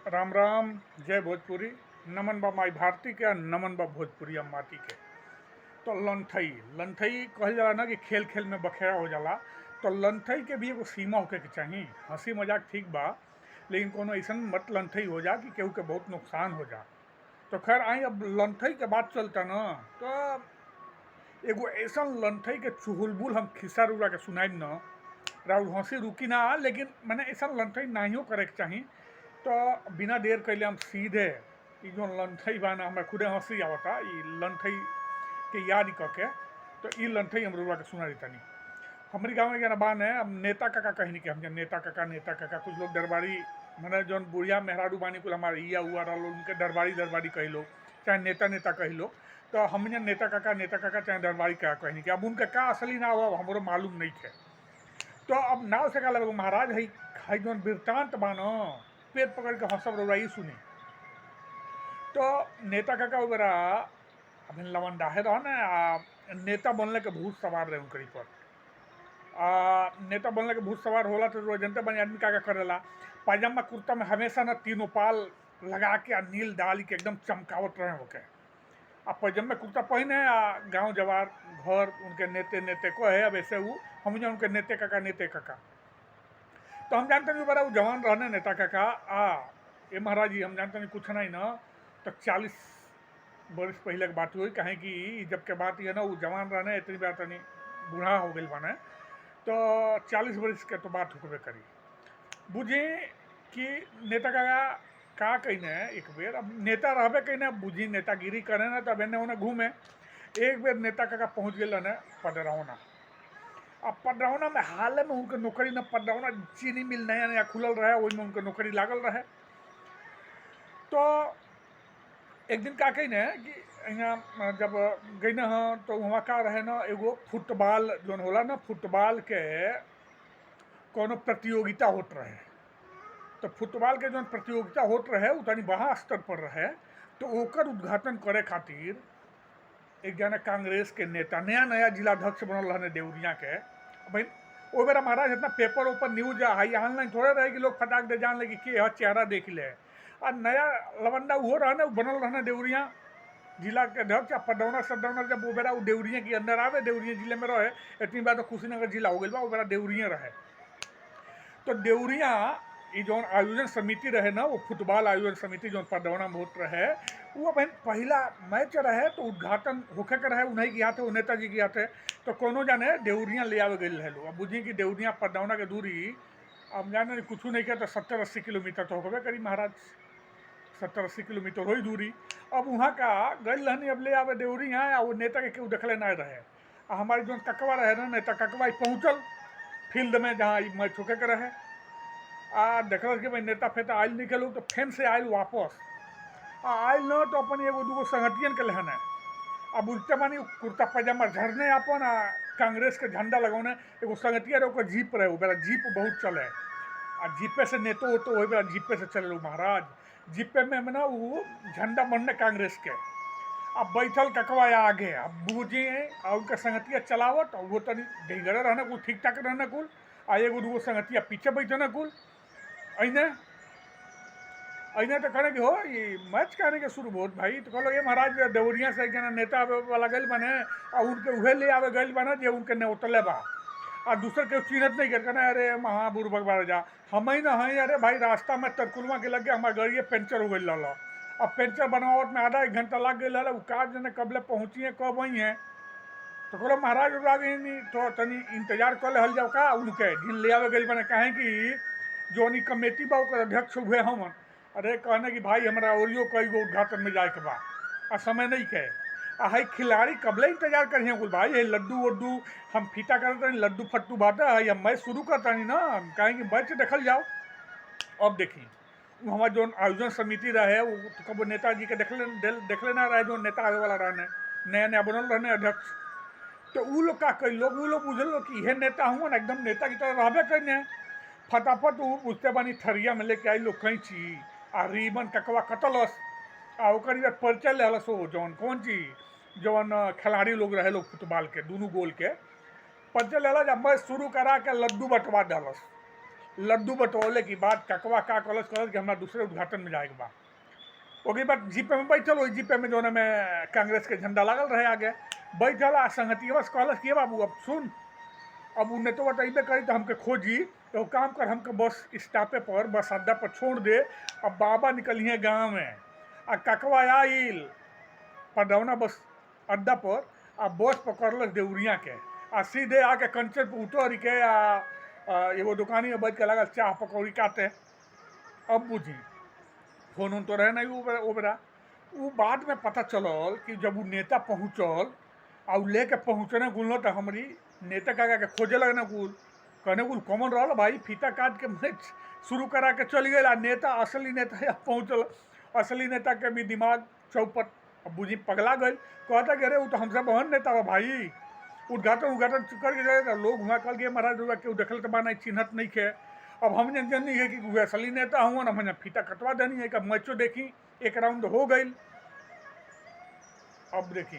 राम राम। जय भोजपुरी। नमन बा माई भारती के, नमन बा भोजपुरी माटी के। तो लंथई लंथई कहल जाला ना कि खेल खेल में बखेड़ा हो जाला। तो लंथई के भी एगो सीमा होके के चाही। हंसी मजाक ठीक बा, लेकिन कोनो ऐसन मत लंथई हो जा कि केहू के बहुत नुकसान हो जा। तो खैर आई, अब लंथई के बात चलता ना, तो एगो ऐसन लंथई के चुहलबुल हम खिस्सा रुआ के सुनाइब न, राउर हंसी रुकी ना, लेकिन मैंने ऐसा लंथई नाहियो करे के चाही। तो बिना देर कैले हम सीधे ई जो लंथई बा ना, हमरा खुदे हंसी आवता ई लंथई के याद करके। तो ई लंथई हम रुआ के सुना देतानी। हमारी गाँव में क्या बान है, अब नेता काका कहनी के हम नेता काका कुछ लोग दरबारी, मैंने जौन बुढ़िया मेहरारू बानी कुल हमारे इया हुआ रहा उनके दरबारी दरबारी कही लो, चाहे नेता नेता कही लो। तो हम नेता काका चाहे दरबारी काका कहनी के, अब उनके का असली ना हुआ हमरो मालूम नहीं है। तो अब नाव से का लगे महाराज है जौन वृत्तांत बानो, पेट पकड़ के हंसब रउआ ई सुनी। तो नेता काका वगैरह अभी लवंडाहे रह ना, नेता बनने के भूत सवार रहे उनकरी पर। नेता बनने के भूत सवार होला तो जनता बनी आदमी का करेला, पायजामा कुर्ता में हमेशा ना तीनों पाल लगा के आ नील डाल के एकदम चमकावट रहे होके। अब पैजामा कुर्ता पहने आ गाँव जवार घर उनके नेते नेते को है। अब ऐसे वो हम उनके नेते काका। तो हम जानते नहीं बड़ा वो जवान रहने नेता काका ये महाराज जी हम जानते नहीं कुछ नहीं ना। तो 40 वर्ष पहले की बात हुई, कहें कि जब के बात ये ना वो जवान रहने इतनी बात नहीं बूढ़ा हो गई बने। तो 40 वर्ष के तो बात होबे करी। बुझे कि नेता काका का कहने एक बेर, अब नेता रहबे कहने बुझी नेतागिरी करे ना, तब एने उन्हें घूमे। एक बेर नेता काका पहुँच गए पडरौना। अब पडरौना में हाल में उनके नौकरी न, पडरौना चीनी मिल नया नया खुलल रहे, वही में उनके नौकरी लागल रहे। तो एक दिन का कही कि यहाँ जब गई न तो वहाँ का रहे ना, एगो फुटबॉल जो होला ना, फुटबॉल के कोनो प्रतियोगिता होत रहे। तो फुटबॉल के जो प्रतियोगिता होत रहे वो तनी बड़ा स्तर पर रहे। तो ओकर उद्घाटन करे खातिर एक जना कांग्रेस के नेता नया नया जिलाध्यक्ष बनल रहने देवरिया के। भाई वो बेरा महाराज इतना पेपर ऊपर न्यूज हाई ऑनलाइन थोड़े रहे कि लोग फटाक दे जान लगे कि यह चेहरा देख ले। और नया लवंडा वो रहने बनल रहने देवरिया जिला के अध्यक्ष। पडौना सडौना जब वो बेरा वो देवरिया के अंदर आवे, देवरिया जिले में रहे। इतनी बार तो कुशीनगर जिला हो गई बा, वो बेरा देवरिया रहे। तो देवरिया ये जो आयोजन समिति रहे ना, वो फुटबॉल आयोजन समिति जो पडौना में होत रहे, वो बहन पहला मैच रहे। तो उद्घाटन होके के रहे उन्हीं के हाथे, नेताजी के हाथे। तो कोनो जाने देवरिया ले आवे गए रहे लोग। अब बुझी कि देवरिया पडौना के दूरी अब जाने कुछ नहीं किया तो 70-80 किलोमीटर तो होबे करी महाराज, 70-80 किलोमीटर हो दूरी। अब वहाँ का गई रहनी, अब ले आवे देवरिया, या वो नेता के केहू देखले ना रहे। हमारे जो ककवा रहे ना नेता ककवा पहुँचल फील्ड में जहाँ मैच होके के रहे। देखल कि भाई नेता फेता आयल निकल तो फेन से आयल वापस आयल न, तो अपन एगो दूगो संगठियन के लहन है। अब उल्टे मानी कुर्ता पैजामा झरने अपन कांग्रेस के झंडा लगौने एगो संगठिया रहे, जीप रहे। वो बेरा जीप बहुत चले, जीपे से नेतो हो तो वही बेरा जीपे से चले लोग महाराज। जीपे में ना वो झंडा बनने कांग्रेस के। अब बैठल ककवा आगे, अब बूझे और उनका संगतिया चलावत, और वो तनी ढेंगरे रहने कुल ठीक ठाक रहने कुल, एगो दूगो संगतिया पीछे बैठे ना कुल। अने अने तो कहने कि हो ये मैच कहने के शुरू बहुत भाई। तो कहलो ये महाराज देवरिया से एक जना नेता आवे वाला गल बने, और उनके उहे ले आवे गल बना जे उनके नेवतले बा। और दूसर के चिन्हत नहीं कर कहना अरे महाबुर भगवान जा हम ही ना हैं। अरे भाई रास्ता में तरकुलवा के लगे हमारे गाड़िए पंचर हो गई ला। अब पेंचर बनवावट में आधा 1 घंटा लग गई वो कार जने कबले पहुँची है कब वही है। तो कहलो महाराज नहीं तो तनी इंतजार कर ले हल जाओ का उनके जिन ले आवे गई बने। कहें कि जो कमेटी बा ओकर अध्यक्ष हुए हम। अरे कहने कि भाई हमारा ओरियो कई गो उद्घाटन में जाए के बा आ समय नहीं के। हाई खिलाड़ी कबले इंतजार करिए कुल भाई, ये लड्डू वड्डू हम फीता करते लड्डू फट्टू बाटा है, मैं शुरू करता नहीं ना, कहेंगे बैठ देखल जाओ। अब देखी हमारा जो आयोजन समिति रहे वो कब नेताजी के देखले ना रहे, जो नेता आवे वाला रहने नया नया बनल रहने अध्यक्ष। तो वो लोग का कई लोग वो लोग बुझल कि यह नेता हुआ ना, एकदम नेता की तरह रहबे करने। फटाफट वो पूछते बानी थरिया में लेके आई लोग कहीं चीज आ रिबन ककवा कटलस ओकर परिचय लेलस हो जौन कौन चीज जौन खिलाड़ी लोग रहे लोग फुटबॉल के दोनों गोल के परिचय लेला। जब मैं शुरू करा के लड्डू बंटवा डालस लड्डू बटोले की बात ककवा का कॉलेज कॉलेज के हमारा दूसरे उद्घाटन में जाएगा बा ओके बाद जीपे में बैठल वही जीपे में जो है में कांग्रेस के झंडा लागल रहे आगे बैठल आ संगतिया कॉलेज किए बाबू अब सुन अब उन्हें तो बटेबे करी तो हमके खोजी तो काम कर हमके बस स्टॉपे पर बस अड्डा पर छोड़ दे अब बाबा निकलिए गाँव में आ ककवा आइल पडौना बस अड्डा पर आ बस पकड़ल देवरिया के आ सीधे आके कंचन पर उतर के एगो दुकानी में बैठ के लागल चाह पकौड़ी काटे अब बुझी फोन उन तो रहे नहीं ओबरा वो बाद में पता चलल कि जब वो नेता पहुँचल आ लेके पहुँचने गुल तो हमारी नेता का खोजे लगने गुल कहने गुल कॉमन रहा भाई फीता काट के मैच शुरू करा के चल गए नेता असली नेता पहुँचल असली नेता के भी दिमाग चौपट बुझी पगला गई कहता कि अरे वो तो हमसे बहन नेता बा भाई उद्घाटन कर के लोग हुआ कल के महाराज हुआ केहू देखल तो बा नहीं चिन्हत नहीं खे अब हम जन है कि वो असली नेता हुआ ना हमने फीता कटवा देनी है कि मैचो देखी एक राउंड हो गई अब देखी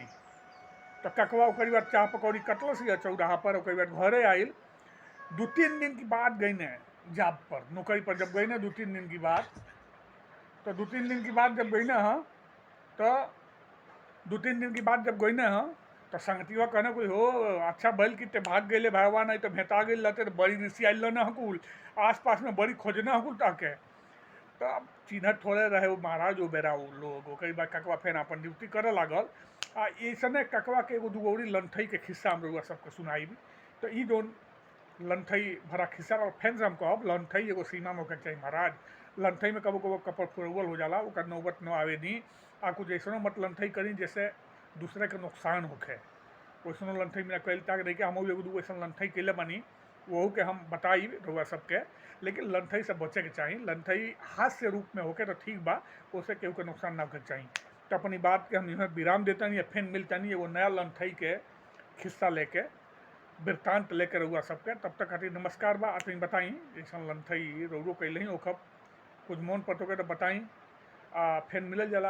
तो ककवा ओकरी बार चाह पकौड़ी कटलस या चौराहा पर ओकरी बार घरे आयल 2-3 दिन की बात गई ने जॉब पर नौकरी पर जब गई ना 2-3 दिन की बात तो 2-3 दिन की बात जब गई ना हाँ तो 2-3 दिन की बात जब गई ना हाँ तो संगतिवा कहना कोई हो अच्छा भल कि ते भाग गए भाईवा नहीं तो भेता गई लते तो बड़ी ऋषि आइल ना हकुल आस पास में बड़ी खोजना हकुल ताके तो अब चिन्हत थोड़े रहे वो महाराज वो बेरा वो लोग कई बार ककवा फेन अपन ड्यूटी करे लागल आ ऐसने ककवा के एगो दुगौरी लंठई के खिस्सा हम लोग सबके सुनाई तो ई जोन लंठई भरा खिस्सा और फैन से हम कहब लंठई एगो सीमा में होकर चाहिए महाराज लंठई में कबो कबो कपड़ फुरवल हो जाला ओकर नौबत न आवे दी आ कुछ ऐसा मत लंठई करी जैसे दूसरे के नुकसान होखे वैसन लंठई मेरा कैल ताक रही हम एगो दूगो ऐसा लंठई कैले बनी वहू के हम बताई रउआ सबके लेकिन लंठई से बचे के चाहिए लंठई हास्य रूप में होके तो ठीक बा उससे केहू के नुकसान ना होके चाहिए तो अपनी बात के हम यहाँ विराम देता नहीं फिर मिलता नहीं एगो नया लंठई के खिस्सा लेके वृत्तांत लेकर रउआ सबके तब तक खातिर नमस्कार बा अपनी बताई ऐसा लंठई रउरो कैले ही ओखब कुछ मन पत होके तो बताई फिर मिलल जाला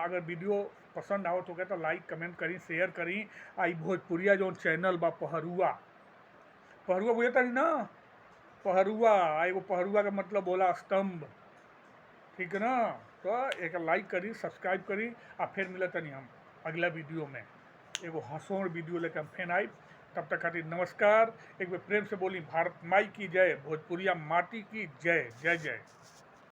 अगर वीडियो पसंद आवत होगा तो लाइक कमेंट करी शेयर करी आई भोजपुरिया जो चैनल बा पहरुआ बुझे तरी ना पहरुआ एगो पहरुआ का मतलब बोला स्तंभ ठीक है ना तो एक लाइक करी सब्सक्राइब करी फिर मिले तनी हम अगला वीडियो में एगो हंसोड़ वीडियो लेकर हम फिर आई तब तक खातिर नमस्कार एक बार प्रेम से बोली भारत माई की जय भोजपुरिया माटी की जय जय जय।